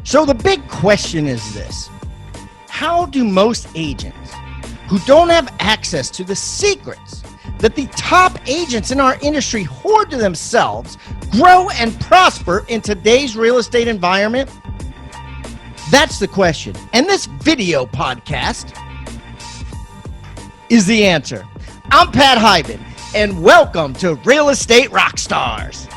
So the big question is this: how do most agents who don't have access to the secrets that the top agents in our industry hoard to themselves grow and prosper in today's real estate environment? That's the question. And this video podcast is the answer. I'm Pat Hyben, and welcome to Real Estate Rockstars.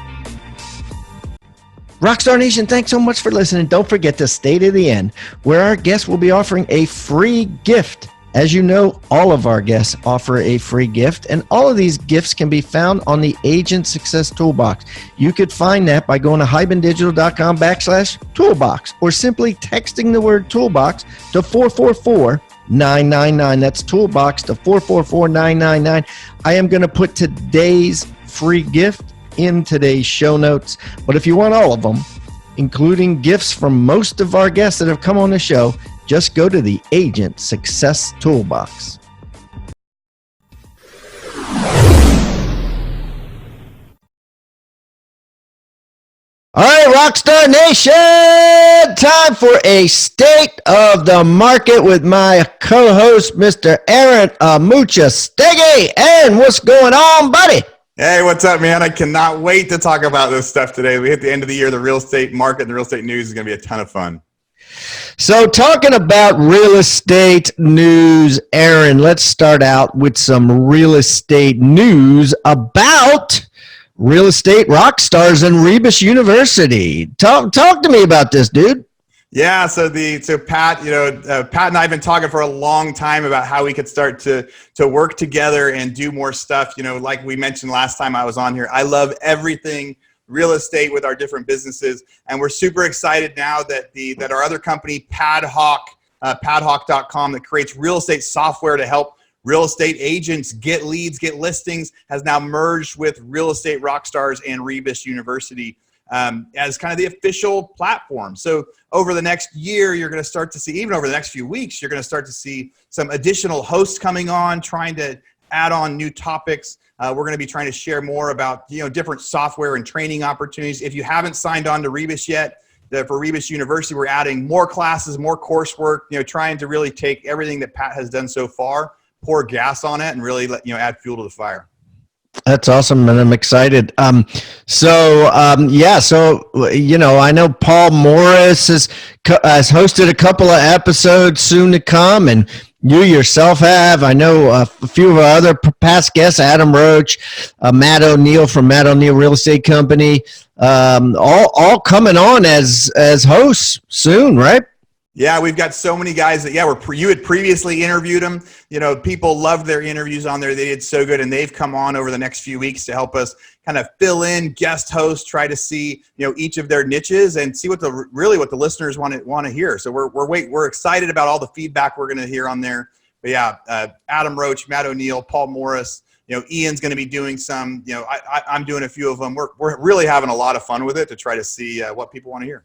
Rockstar Nation, thanks so much for listening. Don't forget to stay to the end, where our guests will be offering a free gift. As you know, all of our guests offer a free gift, and all of these gifts can be found on the Agent Success Toolbox. You could find that by going to hybendigital.com/toolbox, or simply texting the word toolbox to 444-999. That's toolbox to 444-999. I am going to put today's free gift in today's show notes, but if you want all of them, including gifts from most of our guests that have come on the show, just go to the Agent Success Toolbox. All right, Rockstar Nation, time for a state of the market with my co-host, Mr. Aaron Amucha Steggy. And what's going on, buddy? Hey, what's up, man? I cannot wait to talk about this stuff today. We hit the end of the year. The real estate market and the real estate news is going to be a ton of fun. So talking about real estate news, Aaron, let's start out with some real estate news about Real Estate Rockstars and Rebus University. Talk to me about this, dude. Yeah, so Pat, Pat and I have been talking for a long time about how we could start to work together and do more stuff. You know, like we mentioned last time I was on here, I love everything real estate with our different businesses, and we're super excited now that our other company, padhawk.com, that creates real estate software to help real estate agents get leads, get listings, has now merged with Real Estate Rockstars and Rebus University as kind of the official platform. So over the next year, you're going to start to see, even over the next few weeks, you're going to start to see some additional hosts coming on, trying to add on new topics. We're going to be trying to share more about, different software and training opportunities. If you haven't signed on to Rebus yet, for Rebus University, we're adding more classes, more coursework, trying to really take everything that Pat has done so far, pour gas on it, and really add fuel to the fire. That's awesome, and I'm excited. So I know Paul Morris has hosted a couple of episodes soon to come, and you yourself have. I know a few of our other past guests, Adam Roach, Matt O'Neill from Matt O'Neill Real Estate Company, all coming on as hosts soon, right? Yeah, we've got so many guys that, you had previously interviewed them. People loved their interviews on there. They did so good, and they've come on over the next few weeks to help us kind of fill in, guest host, try to see, each of their niches and see what the listeners want to hear. So we're excited about all the feedback we're going to hear on there. But yeah, Adam Roach, Matt O'Neill, Paul Morris, Ian's going to be doing some, I'm doing a few of them. We're really having a lot of fun with it to try to see what people want to hear.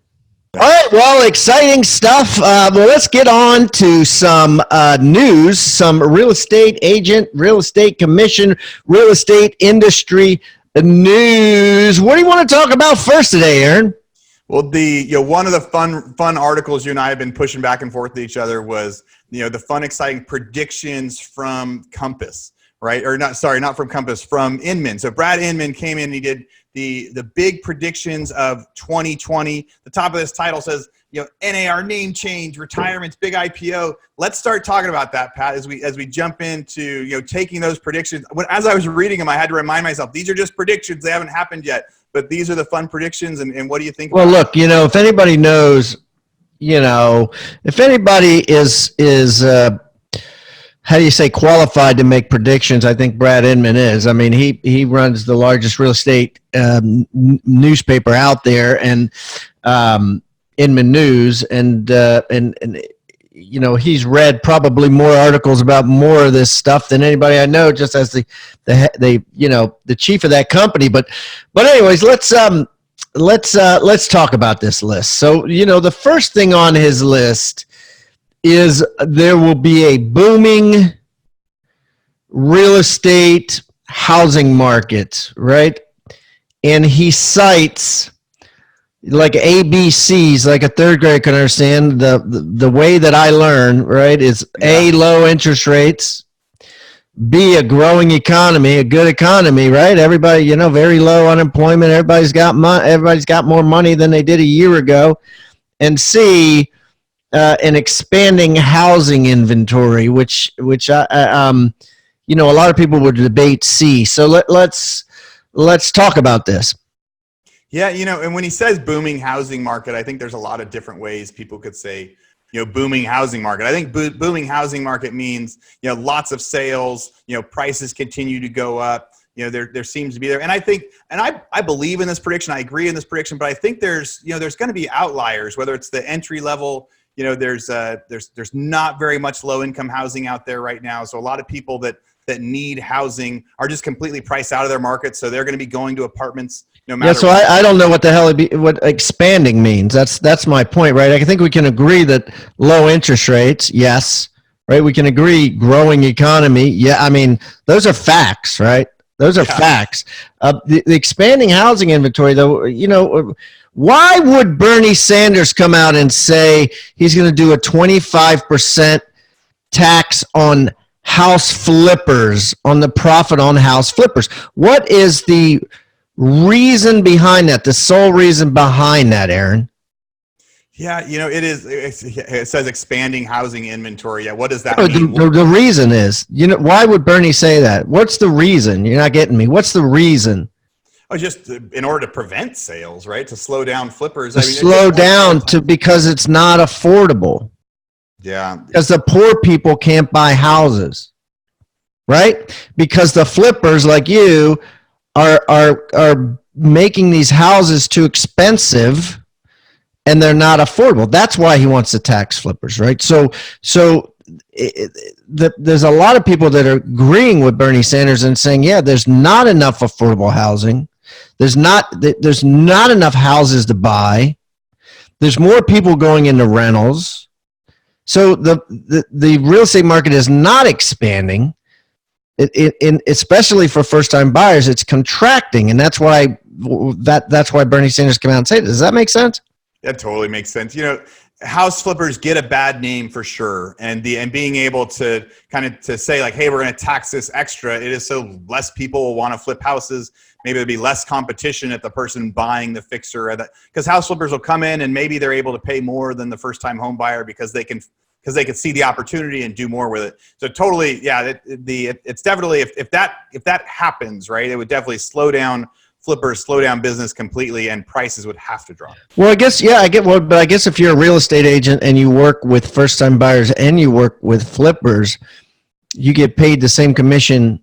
All right, well, exciting stuff. Let's get on to some news, some real estate agent, real estate commission, real estate industry news. What do you want to talk about first today, Aaron? Well, one of the fun articles you and I have been pushing back and forth to each other was, the fun, exciting predictions from Compass, right? Or not from Compass, from Inman. So Brad Inman came in and he did the big predictions of 2020. The top of this title says, NAR name change, retirements, big IPO. Let's start talking about that, Pat, as we jump into, taking those predictions. As I was reading them, I had to remind myself, these are just predictions. They haven't happened yet, but these are the fun predictions. And what do you think? Well, look, if anybody knows, if anybody is how do you say qualified to make predictions, I think Brad Inman is. I mean, he runs the largest real estate newspaper out there, and Inman News, and he's read probably more articles about more of this stuff than anybody I know, just as the chief of that company. But anyways, let's talk about this list. So the first thing on his list is there will be a booming real estate housing market, right? And he cites like ABCs, like a third grade can understand. The way that I learn, right, is A, low interest rates, B, a growing economy, a good economy, right? Everybody, very low unemployment. Everybody's got everybody's got more money than they did a year ago. And C, an expanding housing inventory, which a lot of people would debate C. So let's talk about this. Yeah, and when he says booming housing market, I think there's a lot of different ways people could say, booming housing market. I think booming housing market means, lots of sales, prices continue to go up. There seems to be there. And I think, and I believe in this prediction. I agree in this prediction, but I think there's going to be outliers, whether it's the entry level, there's not very much low income housing out there right now. So a lot of people that need housing are just completely priced out of their market. So they're going to be going to apartments no matter. Yeah, so I don't know what the hell what expanding means. That's my point, right? I think we can agree that low interest rates, yes, right? We can agree growing economy. Yeah, I mean, those are facts, right? Those are facts. The expanding housing inventory, though, why would Bernie Sanders come out and say he's going to do a 25% tax on house flippers, on the profit on house flippers? What is the reason behind that? The sole reason behind that, Aaron? Yeah, it says expanding housing inventory. Yeah, what does that mean? The reason is, why would Bernie say that? What's the reason? You're not getting me. What's the reason? Oh, just in order to prevent sales, right? To slow down flippers. Slow down because it's not affordable. Yeah. Because the poor people can't buy houses, right? Because the flippers like you are making these houses too expensive and they're not affordable. That's why he wants to tax flippers, right? So there's a lot of people that are agreeing with Bernie Sanders and saying, yeah, there's not enough affordable housing. There's not enough houses to buy. There's more people going into rentals. So the real estate market is not expanding. Especially for first-time buyers, it's contracting, and that's why Bernie Sanders came out and said, does that make sense? That totally makes sense. House flippers get a bad name for sure, and being able to to say like, hey, we're going to tax this extra, it is so less people will want to flip houses. Maybe there'll be less competition at the person buying the fixer, because house flippers will come in and maybe they're able to pay more than the first-time home buyer because they can see the opportunity and do more with it. So totally, yeah, it's definitely if that happens, right, it would definitely slow down flippers, slow down business completely, and prices would have to drop. Well, I guess, yeah, but I guess if you're a real estate agent and you work with first-time buyers and you work with flippers, you get paid the same commission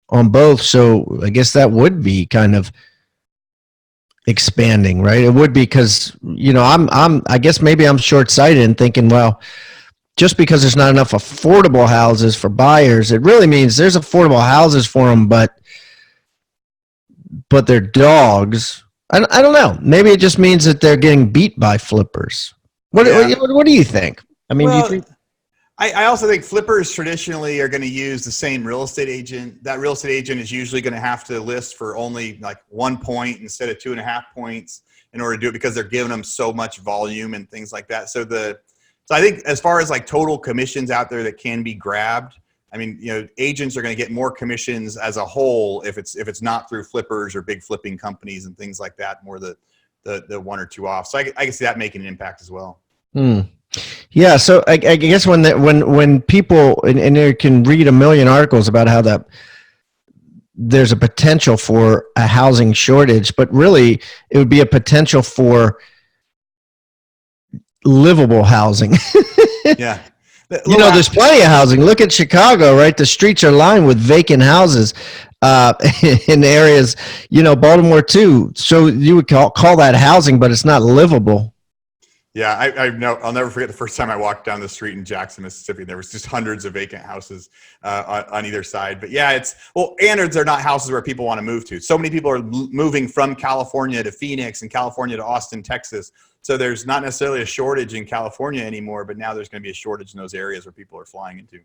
on both. So I guess that would be kind of expanding, right? It would be because, I guess maybe I'm short-sighted and thinking, well, just because there's not enough affordable houses for buyers, it really means there's affordable houses for them, but they're dogs. I don't know. Maybe it just means that they're getting beat by flippers. What do you think? I mean, do you think? I also think flippers traditionally are going to use the same real estate agent. That real estate agent is usually going to have to list for only like 1 point instead of 2.5 points in order to do it, because they're giving them so much volume and things like that. So I think as far as like total commissions out there that can be grabbed, I mean, agents are going to get more commissions as a whole if it's not through flippers or big flipping companies and things like that, more the 1 or 2 off. So I can see that making an impact as well. Yeah. So I guess when people, and they can read a million articles about how that there's a potential for a housing shortage, but really it would be a potential for livable housing. Yeah. There's plenty of housing. Look at Chicago, right? The streets are lined with vacant houses in areas, Baltimore too. So you would call that housing, but it's not livable. Yeah, I'll never forget the first time I walked down the street in Jackson, Mississippi. There was just hundreds of vacant houses on either side. But yeah, and they're not houses where people want to move to. So many people are moving from California to Phoenix and California to Austin, Texas. So there's not necessarily a shortage in California anymore, but now there's going to be a shortage in those areas where people are flying into.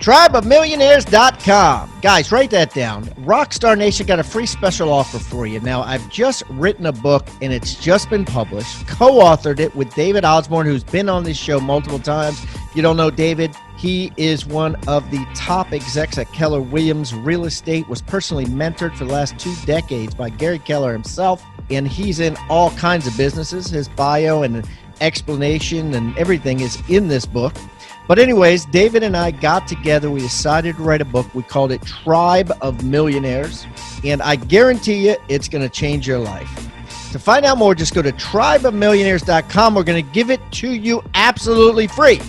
tribeofmillionaires.com. Guys, write that down. Rockstar Nation got a free special offer for you. Now, I've just written a book, and it's just been published. Co-authored it with David Osborne, who's been on this show multiple times. If you don't know David, he is one of the top execs at Keller Williams Real Estate, was personally mentored for the last 2 decades by Gary Keller himself, and he's in all kinds of businesses. His bio and explanation and everything is in this book. But anyways, David and I got together. We decided to write a book. We called it Tribe of Millionaires. And I guarantee you it's going to change your life. To find out more, just go to tribeofmillionaires.com. We're going to give it to you absolutely free.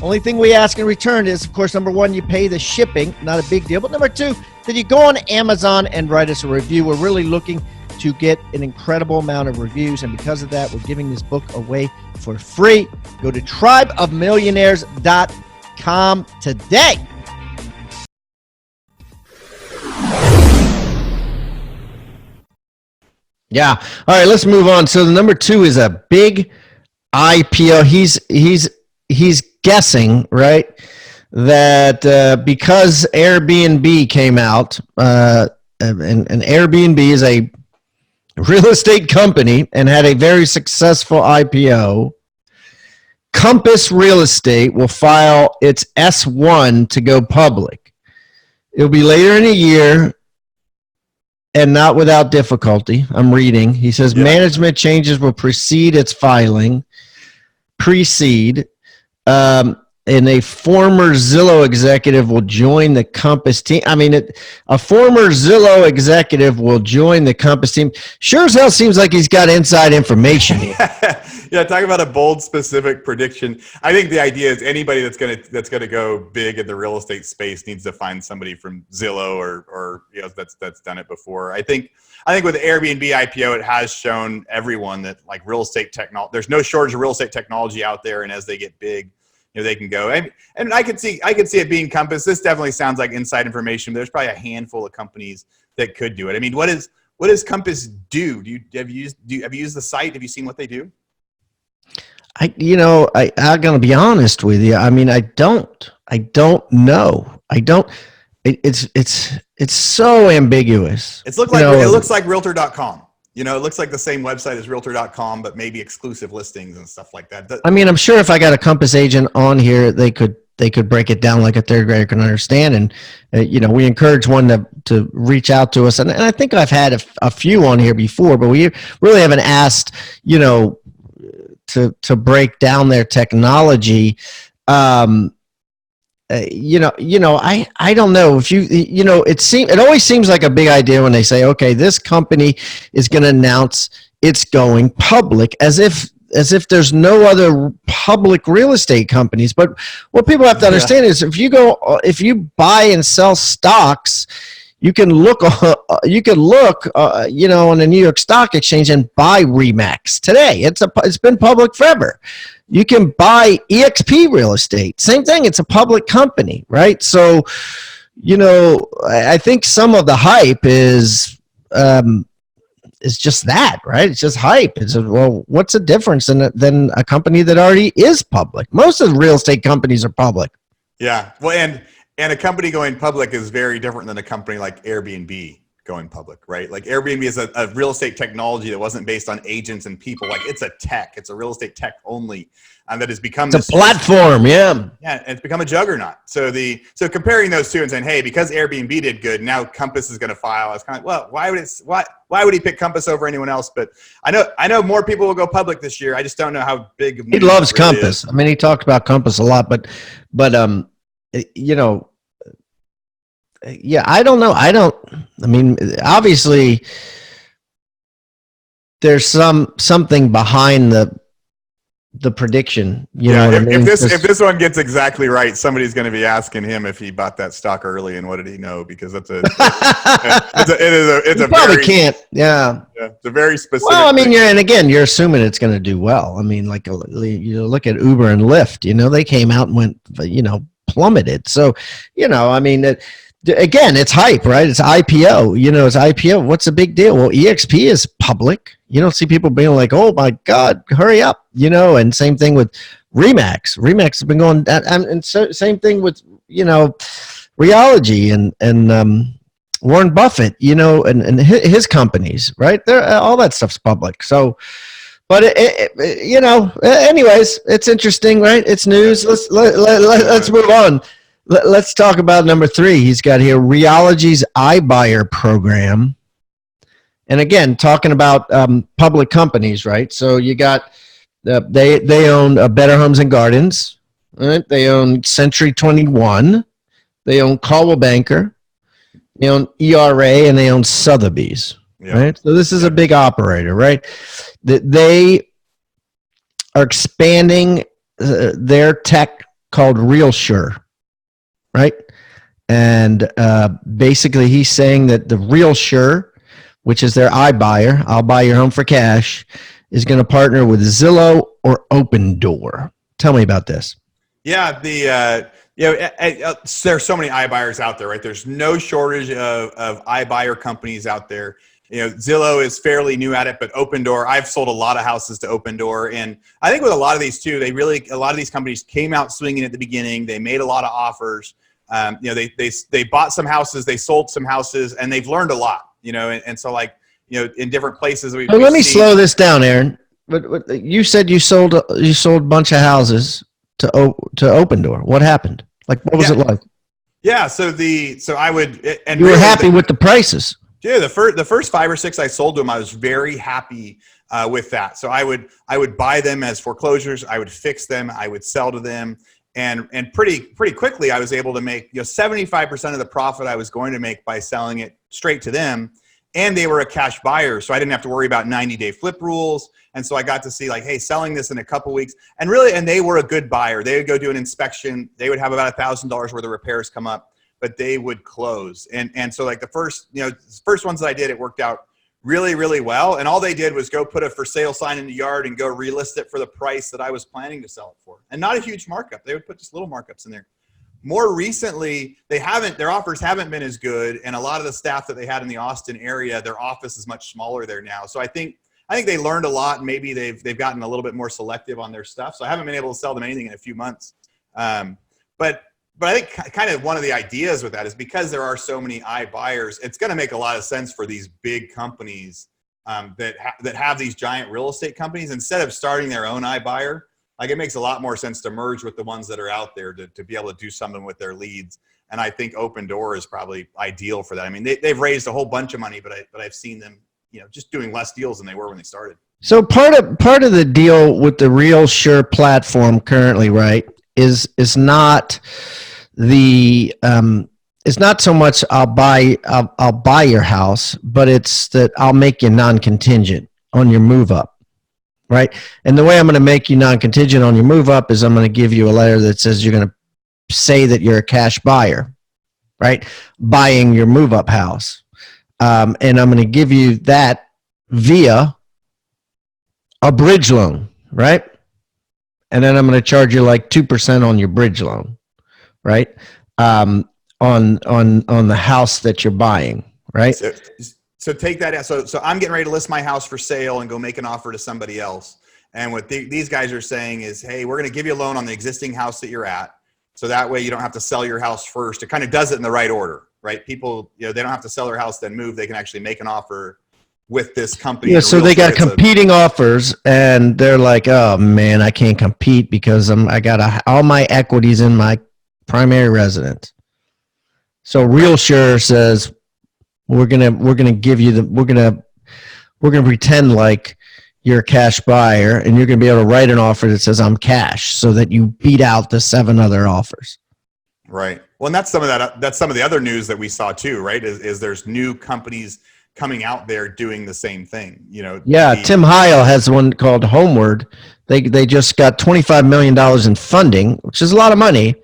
Only thing we ask in return is, of course, number one, you pay the shipping. Not a big deal. But number two, that you go on Amazon and write us a review. We're really looking to get an incredible amount of reviews, and because of that, we're giving this book away for free. Go to tribeofmillionaires.com today. Yeah. All right, let's move on. So the number 2 is a big IPO. He's guessing, right, that because Airbnb came out, and Airbnb is a real estate company and had a very successful IPO, Compass Real Estate will file its S1 to go public. It'll be later in the year and not without difficulty. I'm reading. He says management changes will precede its filing. And a former Zillow executive will join the Compass team. I mean, a former Zillow executive will join the Compass team. Sure as hell seems like he's got inside information here. Yeah, talk about a bold, specific prediction. I think the idea is anybody that's gonna go big in the real estate space needs to find somebody from Zillow or that's done it before. I think with the Airbnb IPO, it has shown everyone that like real estate technology, there's no shortage of real estate technology out there, and as they get big, they can go. And I could see it being Compass. This definitely sounds like inside information. But there's probably a handful of companies that could do it. I mean, what does Compass do? Have you used the site? Have you seen what they do? I'm gonna be honest with you. I mean, I don't know. It's so ambiguous. It looks like Realtor.com. It looks like the same website as Realtor.com, but maybe exclusive listings and stuff like that. I mean, I'm sure if I got a Compass agent on here, they could break it down like a third grader can understand. And we encourage one to reach out to us. And I think I've had a few on here before, but we really haven't asked to break down their technology. I don't know if it always seems like a big idea when they say, okay, this company is going to announce it's going public, as if there's no other public real estate companies. But what people have to understand is if you buy and sell stocks, you can look on the New York Stock Exchange and buy RE/MAX today. It's been public forever. You can buy EXP Real Estate. Same thing. It's a public company, right? So, I think some of the hype is just that, right? It's just hype. It's what's the difference than a company that already is public? Most of the real estate companies are public. Yeah. Well, and a company going public is very different than a company like Airbnb going public, right? Like Airbnb is a real estate technology that wasn't based on agents and people. Like it's a real estate tech only, that has become a platform. Yeah, it's become a juggernaut. So comparing those two and saying, hey, because Airbnb did good, now Compass is going to file. It's kind of like, well, why would he pick Compass over anyone else? But I know more people will go public this year. I just don't know how big. He loves Compass. I mean, he talked about Compass a lot, but yeah, I don't know. I mean, obviously there's something behind the prediction, If this one gets exactly right, somebody's going to be asking him if he bought that stock early and what did he know, because it's a probably can't. Yeah. It's a very specific. Well, I mean, and again, you're assuming it's going to do well. I mean, like look at Uber and Lyft. They came out and went, plummeted. So, I mean. Again, it's hype, right? It's IPO. It's IPO. What's the big deal? Well, EXP is public. You don't see people being like, "Oh my God, hurry up!" And same thing with RE/MAX. RE/MAX has been going, and same thing with Reology and Warren Buffett, and his companies, right? All that stuff's public. So, but anyways, it's interesting, right? It's news. Let's move on. Let's talk about number 3. He's got here Reology's iBuyer program. And again, talking about public companies, right? So you got they own Better Homes and Gardens, right? They own Century 21. They own Coldwell Banker. They own ERA, and they own Sotheby's, right? So this is a big operator, right? They are expanding their tech called RealSure, right? And basically, he's saying that the RealSure, which is their iBuyer, I'll buy your home for cash, is going to partner with Zillow or Opendoor. Tell me about this. Yeah, there's so many iBuyers out there, right? There's no shortage of iBuyer companies out there. Zillow is fairly new at it, but Opendoor, I've sold a lot of houses to Opendoor. And I think with a lot of these too, a lot of these companies came out swinging at the beginning. They made a lot of offers. They bought some houses, they sold some houses, and they've learned a lot, and so in different places. Let me slow this down, Aaron. But you said you sold a bunch of houses to Opendoor. What happened? Like, what was it like? Yeah. So I would, and you were happy with the prices. Yeah. The first 5 or 6 I sold to them, I was very happy with that. So I would buy them as foreclosures. I would fix them. I would sell to them. And pretty quickly, I was able to make 75% of the profit I was going to make by selling it straight to them. And they were a cash buyer, so I didn't have to worry about 90-day flip rules. And so I got to see hey, selling this in a couple weeks. And they were a good buyer. They would go do an inspection. They would have about $1,000 worth of repairs come up, but they would close. And so the first ones that I did, it worked out really, really well. And all they did was go put a for sale sign in the yard and go relist it for the price that I was planning to sell it for. And not a huge markup. They would put just little markups in there. More recently, their offers haven't been as good. And a lot of the staff that they had in the Austin area, their office is much smaller there now. So I think they learned a lot, and maybe they've gotten a little bit more selective on their stuff. So I haven't been able to sell them anything in a few months. But I think kind of one of the ideas with that is because there are so many iBuyers, it's going to make a lot of sense for these big companies that have these giant real estate companies, instead of starting their own iBuyer. It makes a lot more sense to merge with the ones that are out there to be able to do something with their leads. And I think Opendoor is probably ideal for that. I mean, they've raised a whole bunch of money, but I've seen them, just doing less deals than they were when they started. So part of the deal with the RealSure platform currently, right, is not it's not so much I'll buy your house, but it's that I'll make you non-contingent on your move up. Right. And the way I'm going to make you non-contingent on your move up is I'm going to give you a letter that says you're going to say that you're a cash buyer, right? Buying your move up house. And I'm going to give you that via a bridge loan, right? And then I'm going to charge you 2% on your bridge loan, right? On the house that you're buying, right? So take that out. So I'm getting ready to list my house for sale and go make an offer to somebody else. And what these guys are saying is, hey, we're going to give you a loan on the existing house that you're at. So that way you don't have to sell your house first. It kind of does it in the right order, right? People, they don't have to sell their house, then move. They can actually make an offer with this company. Yeah, so they got competing offers, and they're like, oh man, I can't compete because I got all my equities in my primary residence. So RealSure says, we're gonna pretend like you're a cash buyer, and you're gonna be able to write an offer that says I'm cash, so that you beat out the 7 other offers. Right. Well, and that's some of the other news that we saw too, right? Is there's new companies coming out there doing the same thing, Yeah, Tim Heil has one called Homeward. They just got $25 million in funding, which is a lot of money,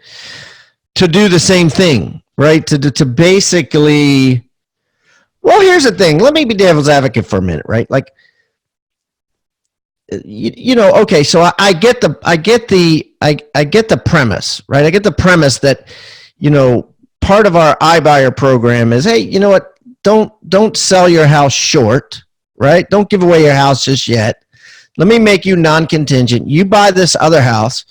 to do the same thing, right? To basically. Well, here's the thing. Let me be devil's advocate for a minute, right? Okay. So I get the premise, right? I get the premise that, part of our iBuyer program is, hey, you know what? Don't sell your house short, right? Don't give away your house just yet. Let me make you non-contingent. You buy this other house,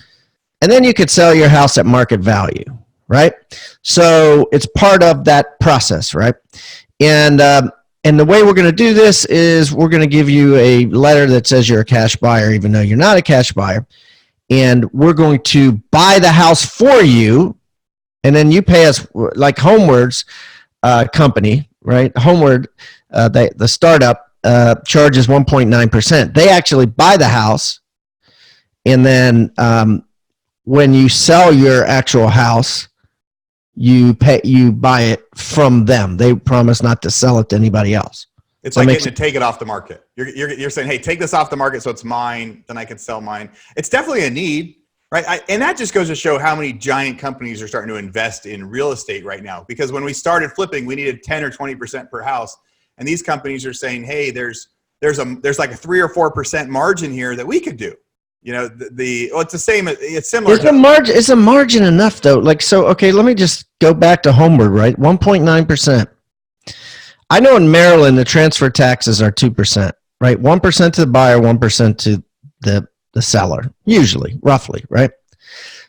and then you could sell your house at market value, right? So it's part of that process, right? And the way we're going to do this is we're going to give you a letter that says you're a cash buyer, even though you're not a cash buyer. And we're going to buy the house for you. And then you pay us, like Homeward's company, right? Homeward, the startup, charges 1.9%. They actually buy the house. And then when you sell your actual house, you buy it from them. They promise not to sell it to anybody else. It's like getting to take it off the market. You're saying, hey, take this off the market so it's mine, then I can sell mine. It's definitely a need, right? And that just goes to show how many giant companies are starting to invest in real estate right now. Because when we started flipping, we needed 10 or 20% per house. And these companies are saying, hey, there's like a 3 or 4% margin here that we could do. You know, it's the same. It's similar. Is a margin enough though? Like, so, okay, let me just go back to Homeward, right? 1.9%. I know in Maryland, the transfer taxes are 2%, right? 1% to the buyer, 1% to the seller, usually, roughly, right?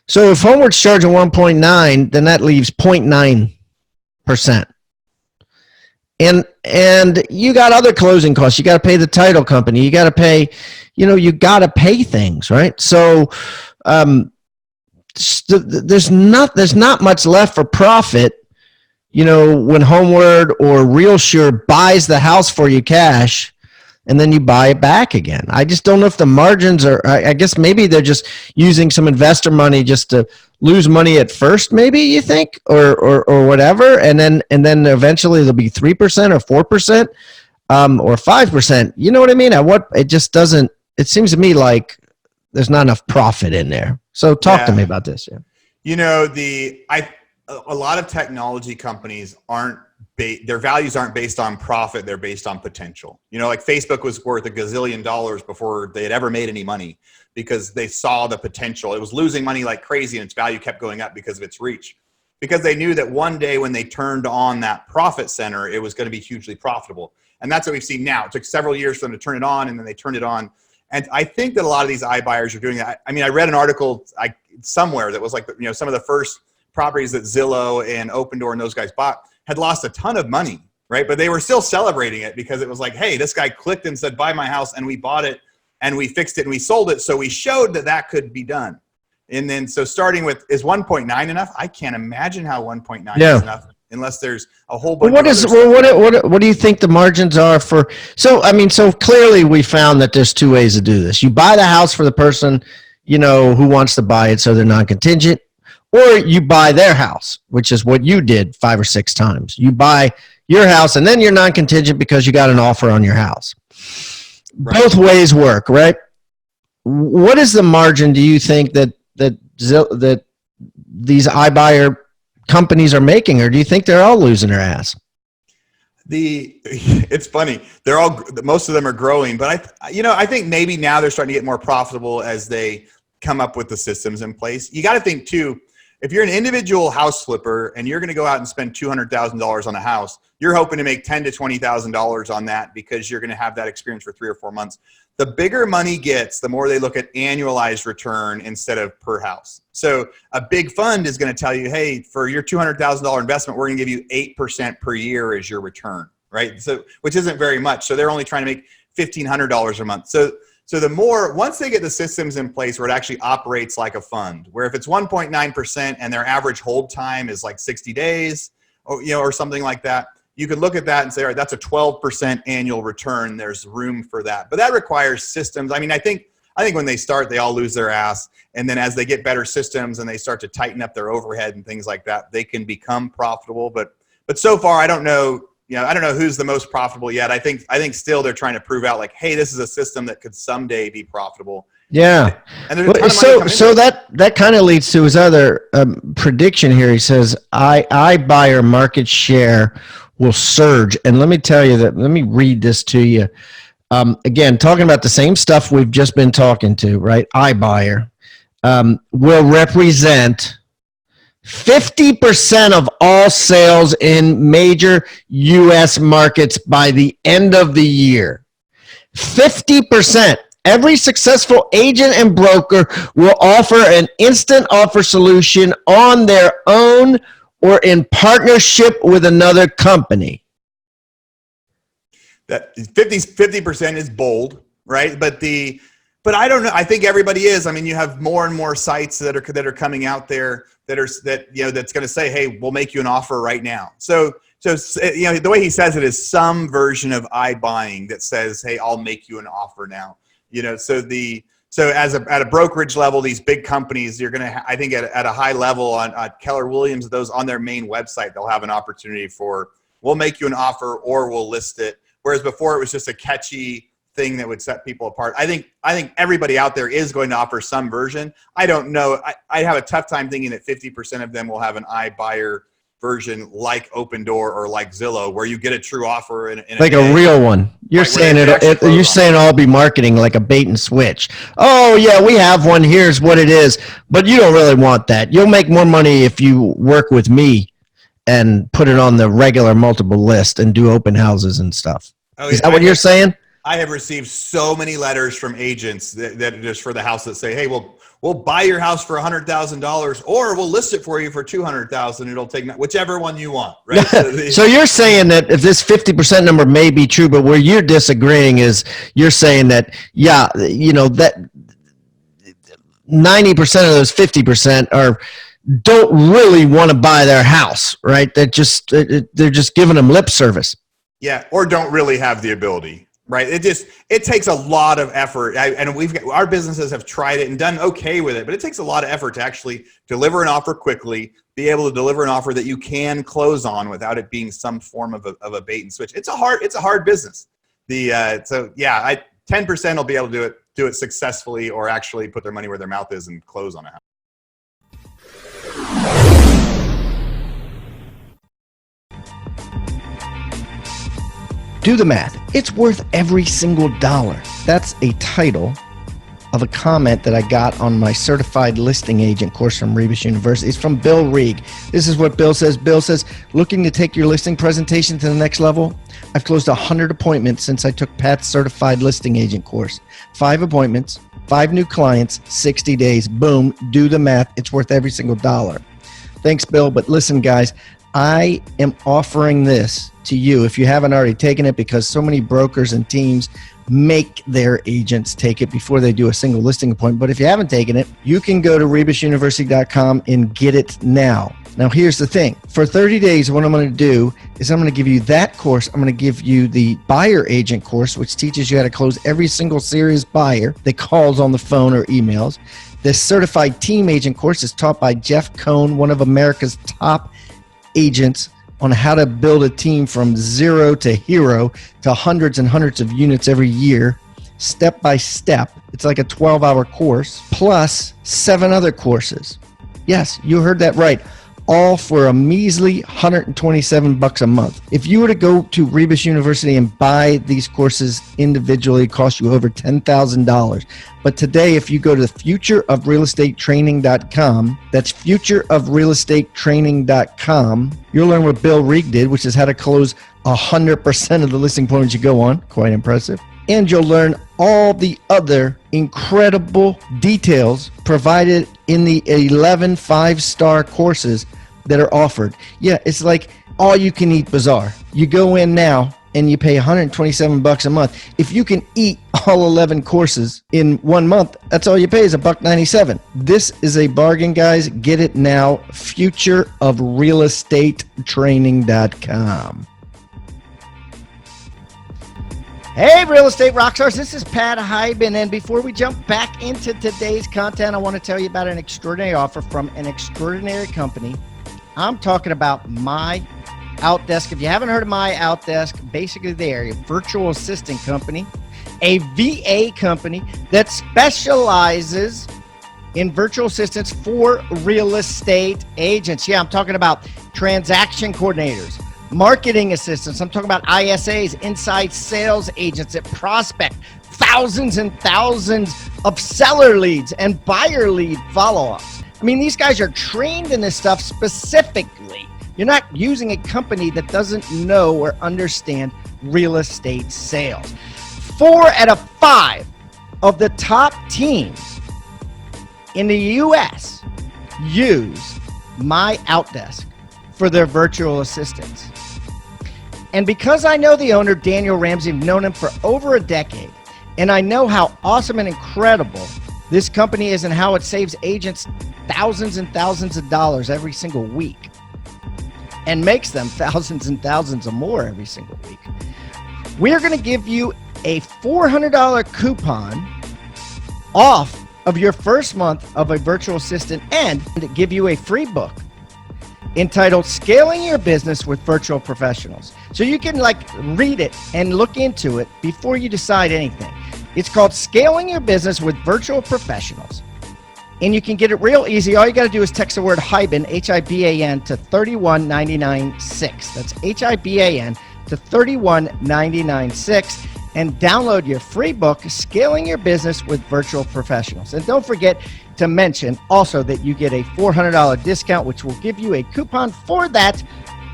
So if Homeward's charging 1.9, then that leaves 0.9%. And you got other closing costs. You got to pay the title company. You got to pay, you got to pay things, right? So there's not much left for profit, when Homeward or RealSure buys the house for you cash, and then you buy it back again. I just don't know if the margins are, I guess maybe they're just using some investor money just to lose money at first, maybe you think, or whatever. And then eventually there'll be 3% or 4%, or 5%. You know what I mean? It just doesn't, it seems to me like there's not enough profit in there. So talk to me about this. Yeah. A lot of technology companies their values aren't based on profit. They're based on potential. Like Facebook was worth $1 gazillion before they had ever made any money because they saw the potential. It was losing money like crazy and its value kept going up because of its reach. Because they knew that one day when they turned on that profit center, it was going to be hugely profitable. And that's what we've seen now. It took several years for them to turn it on, and then they turned it on. And I think that a lot of these iBuyers are doing that. I mean, I read an article somewhere that was like, some of the first properties that Zillow and Opendoor and those guys bought had lost a ton of money, right? But they were still celebrating it because it was like, hey, this guy clicked and said, buy my house, and we bought it and we fixed it and we sold it. So we showed that could be done. And then, so starting with, is 1.9 enough? I can't imagine how 1.9 is enough unless there's a whole bunch what do you think the margins are for? So clearly we found that there's two ways to do this. You buy the house for the person, who wants to buy it, so they're non-contingent. Or you buy their house, which is what you did 5 or 6 times. You buy your house, and then you're non-contingent because you got an offer on your house. Right. Both ways work, right? What is the margin, do you think, that these iBuyer companies are making, or do you think they're all losing their ass? It's funny. Most of them are growing, but I think maybe now they're starting to get more profitable as they come up with the systems in place. You got to think too, if you're an individual house flipper and you're going to go out and spend $200,000 on a house, you're hoping to make $10,000 to $20,000 on that because you're going to have that experience for 3 or 4 months. The bigger money gets, the more they look at annualized return instead of per house. So a big fund is going to tell you, hey, for your $200,000 investment, we're going to give you 8% per year as your return, right? So, which isn't very much. So they're only trying to make $1,500 a month. So the more, once they get the systems in place where it actually operates like a fund, where if it's 1.9% and their average hold time is like 60 days, or something like that, you could look at that and say, all right, that's a 12% annual return. There's room for that. But that requires systems. I mean, I think when they start, they all lose their ass. And then as they get better systems and they start to tighten up their overhead and things like that, they can become profitable. But so far, I don't know. I don't know who's the most profitable yet. I think still they're trying to prove out like, hey, this is a system that could someday be profitable. Yeah. And there's a ton of money so that kind of leads to his other prediction here. He says, iBuyer market share will surge. And let me tell you that, let me read this to you. Again, talking about the same stuff we've just been talking to, right? iBuyer will represent 50% of all sales in major U.S. markets by the end of the year. 50%. Every successful agent and broker will offer an instant offer solution on their own or in partnership with another company. That 50% is bold, right? But I don't know. I think everybody is. I mean, you have more and more sites that are coming out there that's going to say, hey, we'll make you an offer right now. So the way he says it is some version of iBuying that says, hey, I'll make you an offer now. So at a brokerage level, these big companies, you're going to, I think at a high level on Keller Williams, those on their main website, they'll have an opportunity for, we'll make you an offer or we'll list it. Whereas before it was just a catchy thing that would set people apart. I think everybody out there is going to offer some version. I don't know. I have a tough time thinking that 50% of them will have an iBuyer version like Open Door or like Zillow, where you get a true offer in like a real one. You're saying you're saying all be marketing like a bait and switch. Oh yeah, we have one. Here's what it is, but you don't really want that. You'll make more money if you work with me and put it on the regular multiple list and do open houses and stuff. Oh, is that what you're saying? I have received so many letters from agents that just for the house that say, hey, we'll buy your house for $100,000 or we'll list it for you for $200,000. It'll take whichever one you want, right? So you're saying that if this 50% number may be true, but where you're disagreeing is you're saying that, yeah, that 90% of those 50% don't really want to buy their house, right? They're just giving them lip service. Yeah, or don't really have the ability, right? It takes a lot of effort, and our businesses have tried it and done okay with it, but it takes a lot of effort to actually deliver an offer quickly, be able to deliver an offer that you can close on without it being some form of a bait and switch. It's a hard business. 10% will be able to do it successfully, or actually put their money where their mouth is and close on a house. Do the math. It's worth every single dollar. That's a title of a comment that I got on my certified listing agent course from Rebus University. It's from Bill Reeg. This is what Bill says. Bill says, looking to take your listing presentation to the next level? I've closed 100 appointments since I took Pat's certified listing agent course. 5 appointments, 5 new clients, 60 days. Boom. Do the math. It's worth every single dollar. Thanks, Bill. But listen, guys, I am offering this to you if you haven't already taken it, because so many brokers and teams make their agents take it before they do a single listing appointment. But if you haven't taken it, you can go to rebusuniversity.com and get it now. Now, here's the thing. For 30 days, what I'm going to do is I'm going to give you that course. I'm going to give you the buyer agent course, which teaches you how to close every single serious buyer that calls on the phone or emails. The certified team agent course is taught by Jeff Cohn, one of America's top agents, on how to build a team from 0 to hero to hundreds and hundreds of units every year, step by step. It's like a 12-hour course, plus 7 other courses. Yes, you heard that right. All for a measly $127 a month. If you were to go to Rebus University and buy these courses individually, it costs you over $10,000. But today, if you go to futureofrealestatetraining.com, that's futureofrealestatetraining.com, you'll learn what Bill Reeg did, which is how to close 100% of the listing appointments you go on. Quite impressive. And you'll learn all the other incredible details provided in the 11 5-star courses that are offered. Yeah, it's like all you can eat bazaar. You go in now and you pay $127 a month. If you can eat all 11 courses in 1 month, that's all you pay is $197. This is a bargain, guys. Get it now. Futureofrealestatetraining.com. Hey, Real Estate Rockstars, this is Pat Hyben, and before we jump back into today's content, I want to tell you about an extraordinary offer from an extraordinary company. I'm talking about My Outdesk. If you haven't heard of My Outdesk, basically they're a virtual assistant company, a VA company that specializes in virtual assistants for real estate agents. Yeah, I'm talking about transaction coordinators, marketing assistants. I'm talking about ISAs, inside sales agents that prospect thousands and thousands of seller leads and buyer lead follow-ups. I mean, these guys are trained in this stuff specifically. You're not using a company that doesn't know or understand real estate sales. 4 out of 5 of the top teams in the US use my Outdesk for their virtual assistants. And because I know the owner, Daniel Ramsey, I've known him for over a decade, and I know how awesome and incredible this company is and how it saves agents thousands and thousands of dollars every single week and makes them thousands and thousands of more every single week, we're going to give you a $400 coupon off of your first month of a virtual assistant and give you a free book entitled Scaling Your Business with Virtual Professionals. So you can read it and look into it before you decide anything. It's called Scaling Your Business with Virtual Professionals. And you can get it real easy. All you got to do is text the word HIBAN, H-I-B-A-N, to 31996. That's H-I-B-A-N to 31996 and download your free book, Scaling Your Business with Virtual Professionals. And don't forget to mention also that you get a $400 discount, which will give you a coupon for that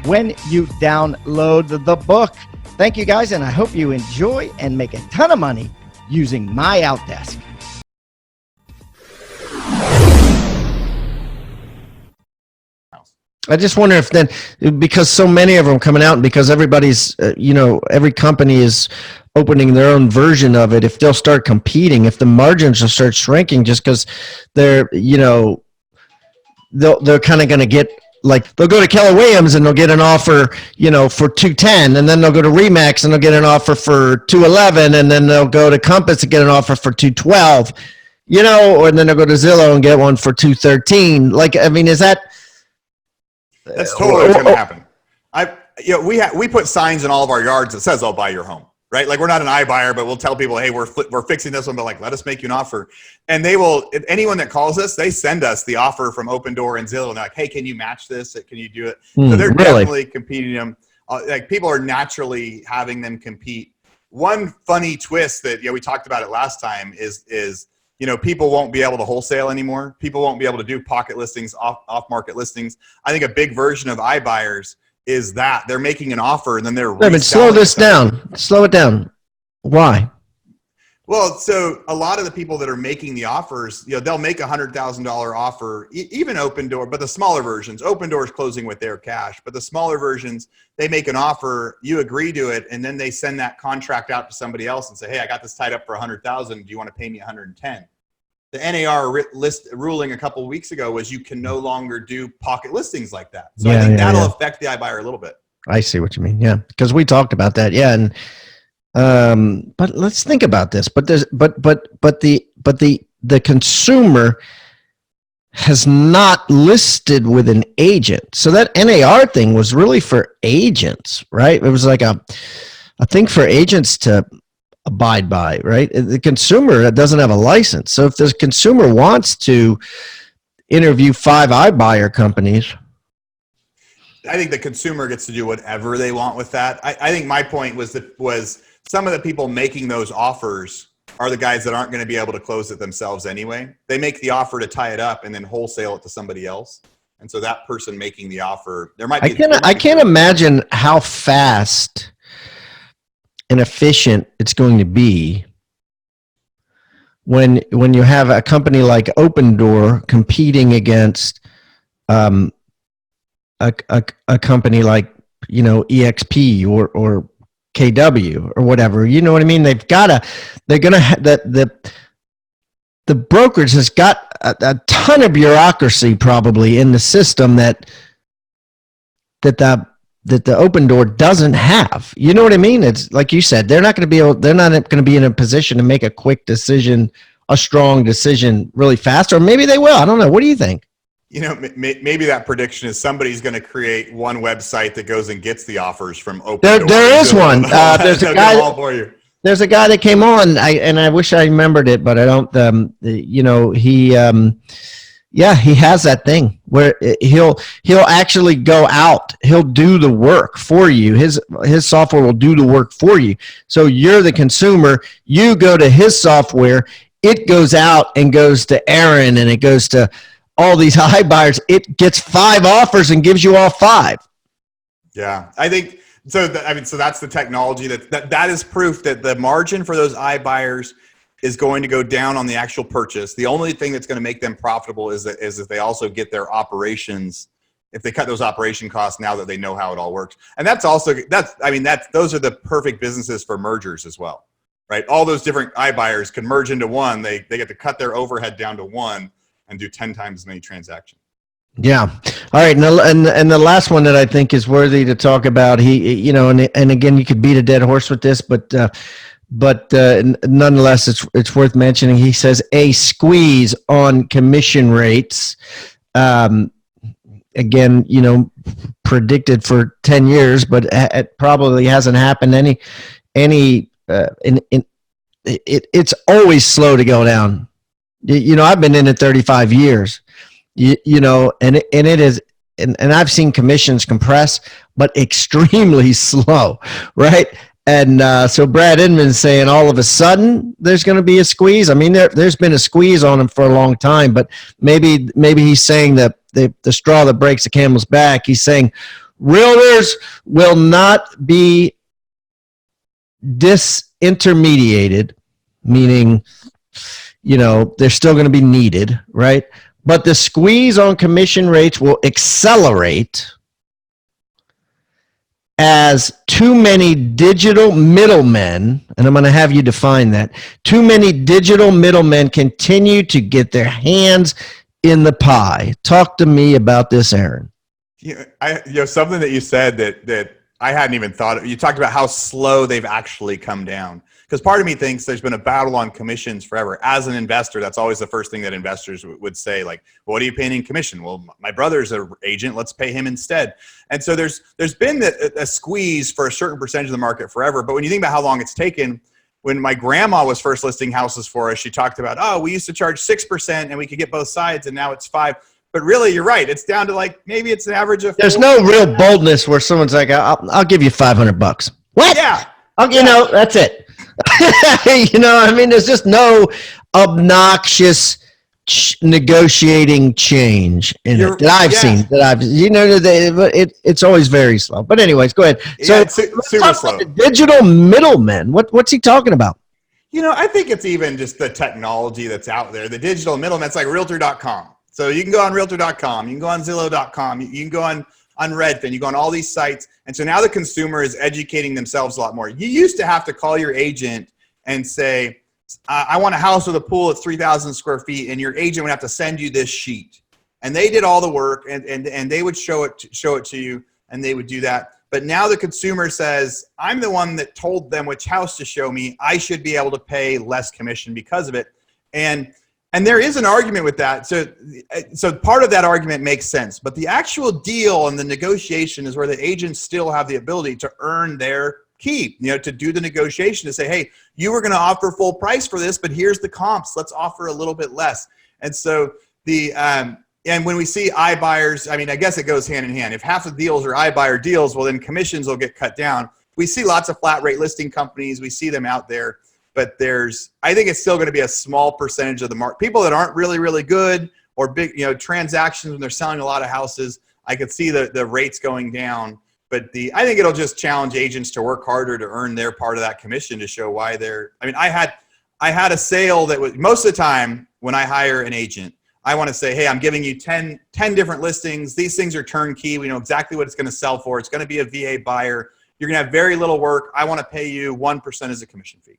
when you download the book. Thank you guys, and I hope you enjoy and make a ton of money using my Outdesk. I just wonder if then, because so many of them coming out, and because everybody's, every company is opening their own version of it, if they'll start competing, if the margins will start shrinking just because they're, they're kind of going to get, they'll go to Keller Williams and they'll get an offer, for $210, and then they'll go to Remax and they'll get an offer for $211, and then they'll go to Compass and get an offer for $212, or then they'll go to Zillow and get one for $213. Is that... That's totally what's going to happen. We put signs in all of our yards that says, "I'll buy your home." Right? We're not an iBuyer, but we'll tell people, "Hey, we're fixing this one, but let us make you an offer." And they will. If anyone that calls us, they send us the offer from Open Door and Zillow, and they're like, "Hey, can you match this? Can you do it?" So they're definitely competing them. People are naturally having them compete. One funny twist that we talked about it last time is people won't be able to wholesale anymore. People won't be able to do pocket listings, off-market listings. I think a big version of iBuyers is that they're making an offer and then they're slow this down. Slow it down. Why? Well, so a lot of the people that are making the offers, they'll make $100,000 offer, even Open Door, but the smaller versions, Open Door is closing with their cash, but the smaller versions, they make an offer, you agree to it, and then they send that contract out to somebody else and say, "Hey, I got this tied up for $100,000. Do you want to pay me $110,000? The NAR ruling a couple of weeks ago was you can no longer do pocket listings like that. So I think that'll affect the iBuyer a little bit. I see what you mean. Yeah, because we talked about that. Yeah, and but let's think about this. But the consumer has not listed with an agent. So that NAR thing was really for agents, right? It was like a thing for agents to abide by, right? The consumer doesn't have a license. So if the consumer wants to interview 5 iBuyer companies, I think the consumer gets to do whatever they want with that. I think my point was some of the people making those offers are the guys that aren't going to be able to close it themselves anyway. They make the offer to tie it up and then wholesale it to somebody else. And so that person making the offer, there might be. I can't imagine how fast and efficient it's going to be when you have a company like Open Door competing against a company like EXP or KW or whatever. You know what I mean? They're gonna the brokerage has got a ton of bureaucracy probably in the system that the Open Door doesn't have. You know what I mean? It's like you said, they're not going to be in a position to make a quick decision, a strong decision really fast, or maybe they will. I don't know. What do you think? Maybe that prediction is somebody's going to create one website that goes and gets the offers from Open Door. There is one. There's a guy. There's a guy that came on, and I wish I remembered it, but I don't. He has that thing where he'll actually go out. He'll do the work for you. His software will do the work for you. So you're the consumer. You go to his software. It goes out and goes to Aaron, and it goes to all these iBuyers. It gets 5 offers and gives you all 5. Yeah, I think so. So that's the technology that is proof that the margin for those iBuyers is going to go down on the actual purchase. The only thing that's going to make them profitable is if they also get their operations, if they cut those operation costs now that they know how it all works. And those are the perfect businesses for mergers as well, right? All those different iBuyers can merge into one. They get to cut their overhead down to one and do 10 times as many transactions. Yeah. All right. And the last one that I think is worthy to talk about, and again, you could beat a dead horse with this, but nonetheless, it's worth mentioning. He says a squeeze on commission rates. Again, predicted for 10 years, but it probably hasn't happened it's always slow to go down. I've been in it 35 years. And it is, and I've seen commissions compress, but extremely slow, right? And so Brad Inman is saying all of a sudden there's going to be a squeeze. I mean, there's been a squeeze on him for a long time, but maybe he's saying that the straw that breaks the camel's back. He's saying realtors will not be disintermediated, meaning, they're still going to be needed, right? But the squeeze on commission rates will accelerate as too many digital middlemen, and I'm going to have you define that, too many digital middlemen continue to get their hands in the pie. Talk to me about this, Aaron. Something that you said that I hadn't even thought of. You talked about how slow they've actually come down. Because part of me thinks there's been a battle on commissions forever. As an investor, that's always the first thing that investors would say, like, well, what are you paying in commission? Well, my brother's an agent. Let's pay him instead. And so there's been a squeeze for a certain percentage of the market forever. But when you think about how long it's taken, when my grandma was first listing houses for us, she talked about, we used to charge 6% and we could get both sides, and now it's 5%. But really, you're right. It's down to maybe it's an average of. There's no real boldness where someone's like, I'll give you $500. What? Yeah. That's it. There's just no obnoxious negotiating change in it that I've seen. It's always very slow. But anyways, go ahead. So it's super slow. The digital middlemen. What's he talking about? I think it's even just the technology that's out there. The digital middlemen. It's like Realtor.com. So you can go on Realtor.com. You can go on Zillow.com. You can go on Redfin. You go on all these sites. And so now the consumer is educating themselves a lot more. You used to have to call your agent and say, I want a house with a pool that's 3,000 square feet, and your agent would have to send you this sheet. And they did all the work, and they would show it to you, and they would do that. But now the consumer says, I'm the one that told them which house to show me. I should be able to pay less commission because of it. And there is an argument with that. So part of that argument makes sense. But the actual deal and the negotiation is where the agents still have the ability to earn their keep, to do the negotiation, to say, hey, you were going to offer full price for this, but here's the comps. Let's offer a little bit less. And so and when we see iBuyers, I guess it goes hand in hand. If half the deals are iBuyer deals, well, then commissions will get cut down. We see lots of flat rate listing companies. We see them out there. But I think it's still going to be a small percentage of the market. People that aren't really, really good or big, transactions when they're selling a lot of houses, I could see the rates going down. But I think it'll just challenge agents to work harder to earn their part of that commission to show why they're. I had a sale that was, most of the time when I hire an agent, I want to say, hey, I'm giving you 10 different listings. These things are turnkey. We know exactly what it's going to sell for. It's going to be a VA buyer. You're going to have very little work. I want to pay you 1% as a commission fee.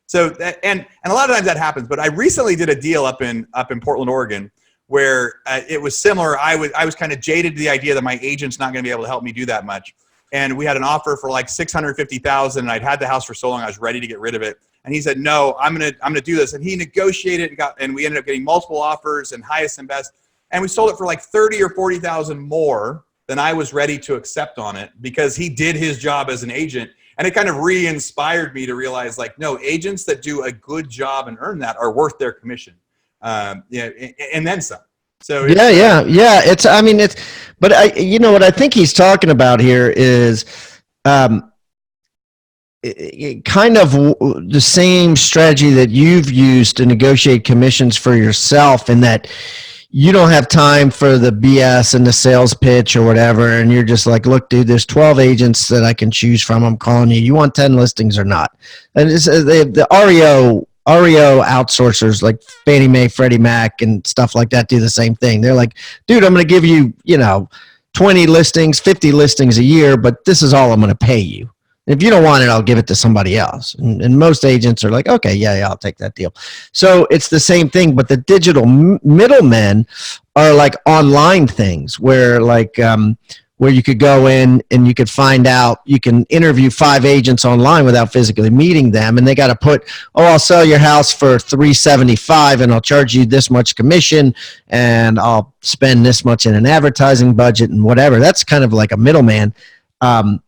So and a lot of times that happens. But I recently did a deal up in Portland, Oregon, where it was similar. I was kind of jaded to the idea that my agent's not going to be able to help me do that much. And we had an offer for like $650,000, and I'd had the house for so long I was ready to get rid of it. And he said, "No, I'm gonna do this." And he negotiated and we ended up getting multiple offers and highest and best. And we sold it for like $30,000 or $40,000 more than I was ready to accept on it, because he did his job as an agent. And it kind of re-inspired me to realize, like, no, agents that do a good job and earn that are worth their commission. And then some. So yeah. But what I think he's talking about here is kind of the same strategy that you've used to negotiate commissions for yourself, in that you don't have time for the BS and the sales pitch or whatever. And you're just like, look, dude, there's 12 agents that I can choose from. I'm calling you. You want 10 listings or not? And the REO REO outsourcers like Fannie Mae, Freddie Mac, and stuff like that do the same thing. They're like, dude, I'm going to give you, 20 listings, 50 listings a year, but this is all I'm going to pay you. If you don't want it, I'll give it to somebody else. And most agents are like, okay, yeah, I'll take that deal. So it's the same thing, but the digital middlemen are like online things where where you could go in and you could find out, you can interview 5 agents online without physically meeting them. And they got to put, I'll sell your house for $375 and I'll charge you this much commission and I'll spend this much in an advertising budget and whatever. That's kind of like a middleman. And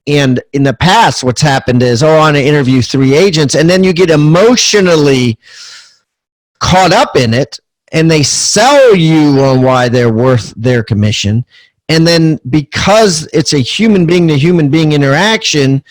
in the past, what's happened is, I want to interview 3 agents, and then you get emotionally caught up in it, and they sell you on why they're worth their commission. And then because it's a human being to human being interaction,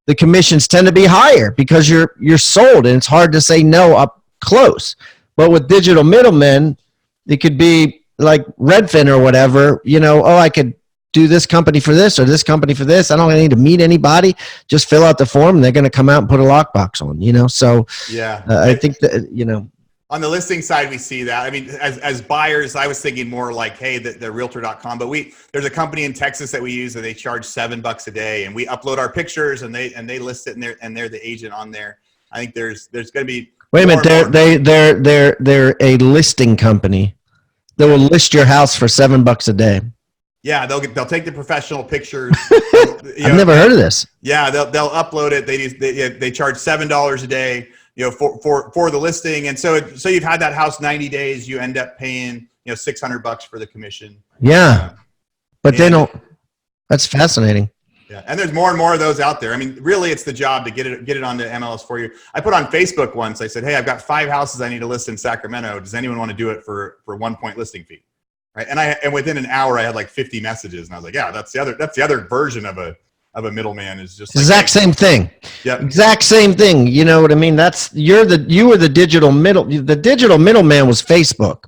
the commissions tend to be higher because you're sold, and it's hard to say no up close. But with digital middlemen, it could be like Redfin or whatever, I could do this company for this or this company for this. I don't need to meet anybody. Just fill out the form and they're going to come out and put a lockbox on, So yeah, I think that, on the listing side, we see that. I mean, as buyers, I was thinking more like, hey, the realtor.com, but there's a company in Texas that we use that they charge $7 a day, and we upload our pictures and they list it and they're the agent on there. I think there's going to be. Wait a minute. They're a listing company. They will list your house for $7 a day. Yeah, they'll take the professional pictures. I've never heard of this. Yeah, they'll upload it. They charge $7 a day, for the listing, and so you've had that house 90 days. You end up paying $600 for the commission. Yeah, but they don't. That's fascinating. Yeah, and there's more and more of those out there. I mean, really, it's the job to get it onto MLS for you. I put on Facebook once. I said, hey, I've got 5 houses I need to list in Sacramento. Does anyone want to do it for 1 point listing fee? Right. And within an hour I had like 50 messages, and I was like, yeah, that's the other version of a middleman, is just exact same thing. Yeah. Exact same thing. You know what I mean? You were the digital middleman was Facebook.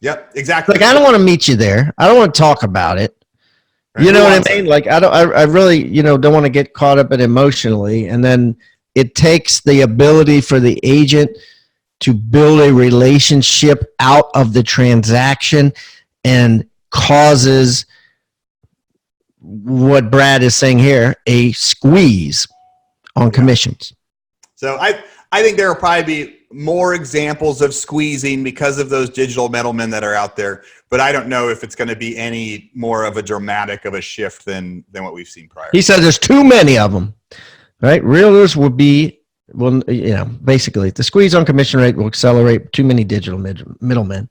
Yep, exactly. Like, I don't want to meet you there. I don't want to talk about it. Right. You know what I mean? Like, I really, don't want to get caught up in emotionally. And then it takes the ability for the agent to build a relationship out of the transaction, and causes what Brad is saying here, a squeeze on commissions. So I think there will probably be more examples of squeezing because of those digital middlemen that are out there, but I don't know if it's going to be any more of a dramatic of a shift than what we've seen prior. He said there's too many of them, right? Realtors will be, basically the squeeze on commission rate will accelerate too many digital middlemen.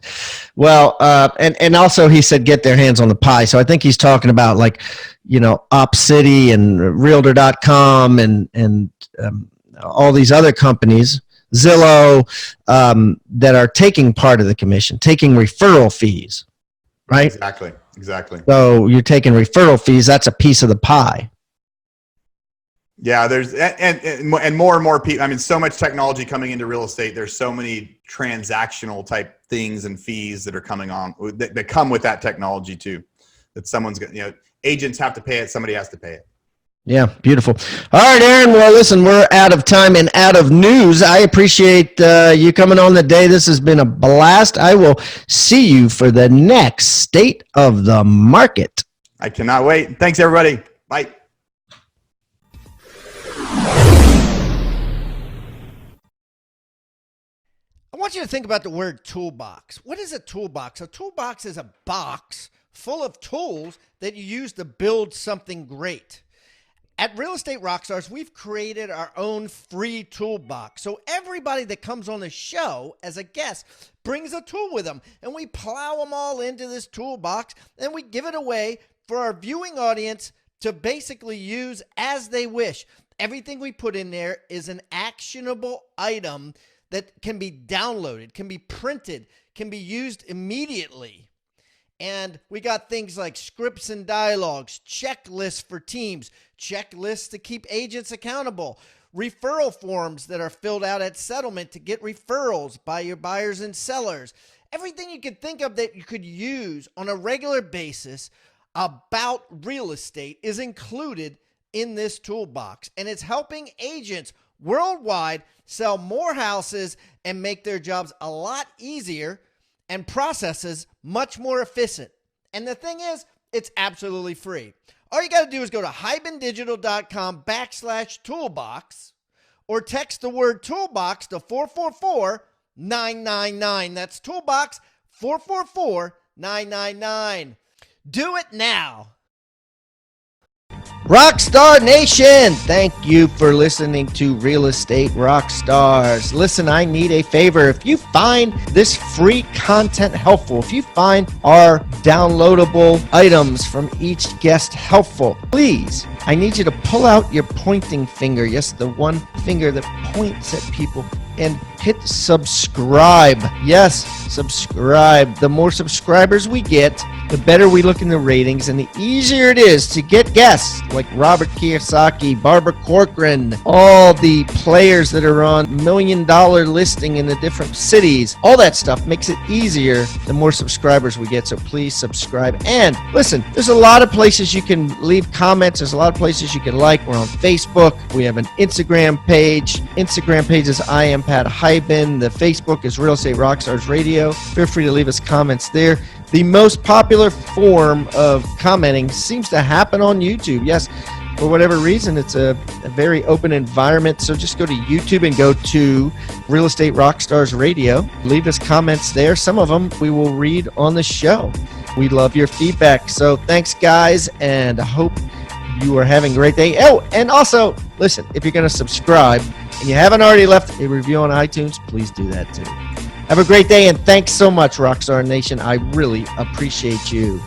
Well, and also he said get their hands on the pie. So I think he's talking about OpCity and Realtor.com and all these other companies, Zillow, that are taking part of the commission, taking referral fees, right? Exactly. So you're taking referral fees. That's a piece of the pie. Yeah, there's and more and more people. I mean, so much technology coming into real estate. There's so many transactional type things and fees that are coming on that come with that technology too. That someone's going, agents have to pay it. Somebody has to pay it. Yeah, beautiful. All right, Aaron. Well, listen, we're out of time and out of news. I appreciate you coming on the day. This has been a blast. I will see you for the next State of the Market. I cannot wait. Thanks, everybody. Bye. I want you to think about the word toolbox. What is a toolbox? A toolbox is a box full of tools that you use to build something great. At Real Estate Rockstars, we've created our own free toolbox. So everybody that comes on the show as a guest brings a tool with them, and we plow them all into this toolbox, and we give it away for our viewing audience to basically use as they wish. Everything we put in there is an actionable item that can be downloaded, can be printed, can be used immediately. And we got things like scripts and dialogues, checklists for teams, checklists to keep agents accountable, referral forms that are filled out at settlement to get referrals by your buyers and sellers. Everything you could think of that you could use on a regular basis about real estate is included in this toolbox. And it's helping agents worldwide sell more houses and make their jobs a lot easier and processes much more efficient. And the thing is, it's absolutely free. All you got to do is go to hibandigital.com/toolbox or text the word toolbox to 444-999. That's toolbox 444-999. Do it now. Rockstar Nation, thank you for listening to Real Estate Rockstars. Listen, I need a favor. If you find this free content helpful, if you find our downloadable items from each guest helpful, please, I need you to pull out your pointing finger. Yes, the one finger that points at people, and hit subscribe. Yes, subscribe. The more subscribers we get, the better we look in the ratings, and the easier it is to get guests like Robert Kiyosaki, Barbara Corcoran, all the players that are on $1 million listing in the different cities. All that stuff makes it easier the more subscribers we get, so please subscribe. And listen, there's a lot of places you can leave comments. There's a lot of places you can like. We're on Facebook. We have an Instagram page. Instagram page is I am Pat Hyben. The Facebook is Real Estate Rockstars Radio. Feel free to leave us comments there. The most popular form of commenting seems to happen on YouTube. Yes, for whatever reason, it's a very open environment. So just go to YouTube and go to Real Estate Rockstars Radio. Leave us comments there. Some of them we will read on the show. We love your feedback. So thanks, guys, and I hope you are having a great day. Oh, and also, listen, if you're going to subscribe and you haven't already left a review on iTunes, please do that too. Have a great day, and thanks so much, Rockstar Nation. I really appreciate you.